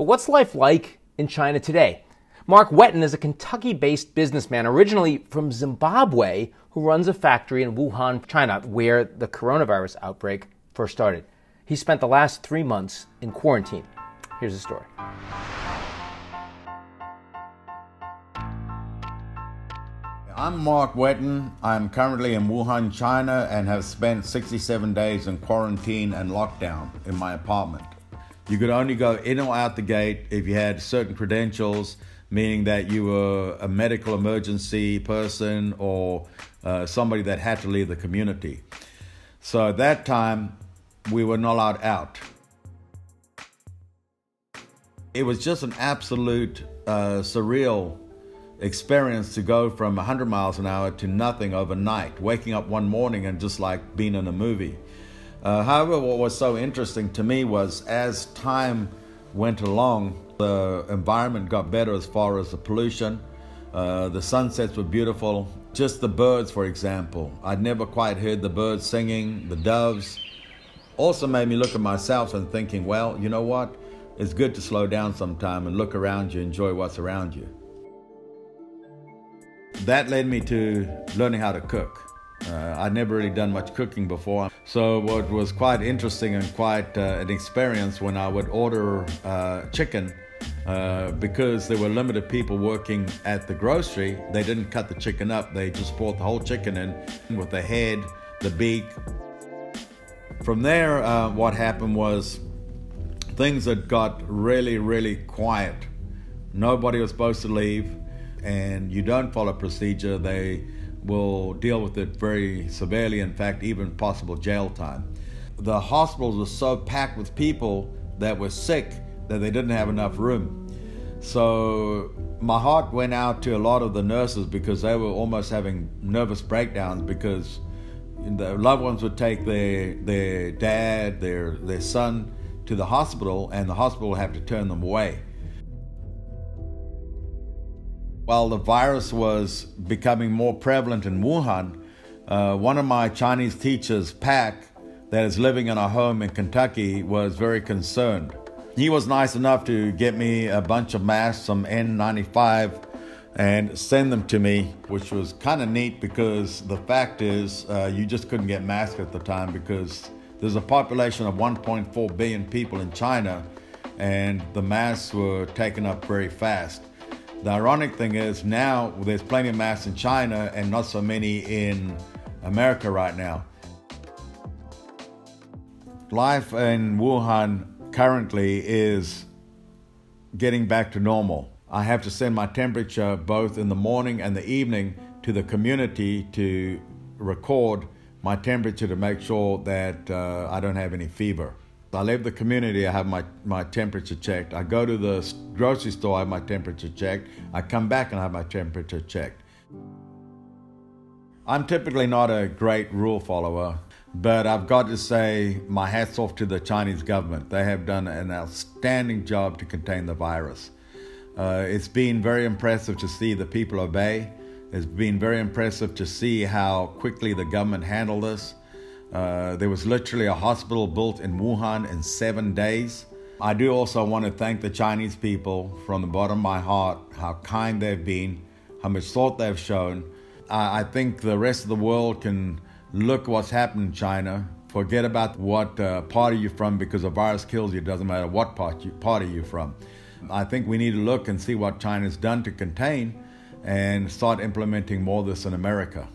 But what's life like in China today? Mark Wetton is a Kentucky-based businessman originally from Zimbabwe who runs a factory in Wuhan, China, where the coronavirus outbreak first started. He spent the last 3 months in quarantine. Here's the story. I'm Mark Wetton. I'm currently in Wuhan, China, and have spent 67 days in quarantine and lockdown in my apartment. You could only go in or out the gate if you had certain credentials, meaning that you were a medical emergency person or somebody that had to leave the community. So at that time, we were not allowed out. It was just an absolute surreal experience to go from 100 miles an hour to nothing overnight, waking up one morning and just like being in a movie. However, what was so interesting to me was as time went along, the environment got better as far as the pollution. The sunsets were beautiful. Just the birds, for example. I'd never quite heard the birds singing, the doves. Also made me look at myself and thinking, well, you know what? It's good to slow down sometime and look around you, enjoy what's around you. That led me to learning how to cook. I'd never really done much cooking before. So what was quite interesting and quite an experience when I would order chicken, because there were limited people working at the grocery, they didn't cut the chicken up. They just brought the whole chicken in with the head, the beak. From there, what happened was things had got really, really quiet. Nobody was supposed to leave. And you don't follow procedure, they will deal with it very severely, in fact, even possible jail time. The hospitals were so packed with people that were sick that they didn't have enough room. So my heart went out to a lot of the nurses because they were almost having nervous breakdowns because the loved ones would take their dad, their son to the hospital, and the hospital would have to turn them away. While the virus was becoming more prevalent in Wuhan, one of my Chinese teachers, Pak, that is living in a home in Kentucky, was very concerned. He was nice enough to get me a bunch of masks, some N95, and send them to me, which was kind of neat because the fact is you just couldn't get masks at the time because there's a population of 1.4 billion people in China, and the masks were taken up very fast. The ironic thing is now there's plenty of masks in China and not so many in America right now. Life in Wuhan currently is getting back to normal. I have to send my temperature both in the morning and the evening to the community to record my temperature to make sure that I don't have any fever. I leave the community, I have my temperature checked. I go to the grocery store, I have my temperature checked. I come back and I have my temperature checked. I'm typically not a great rule follower, but I've got to say my hat's off to the Chinese government. They have done an outstanding job to contain the virus. It's been very impressive to see the people obey. It's been very impressive to see how quickly the government handled this. There was literally a hospital built in Wuhan in 7 days. I do also want to thank the Chinese people from the bottom of my heart, how kind they've been, how much thought they've shown. I think the rest of the world can look what's happened in China, forget about what party you're from because a virus kills you, it doesn't matter what party you're from. I think we need to look and see what China's done to contain and start implementing more of this in America.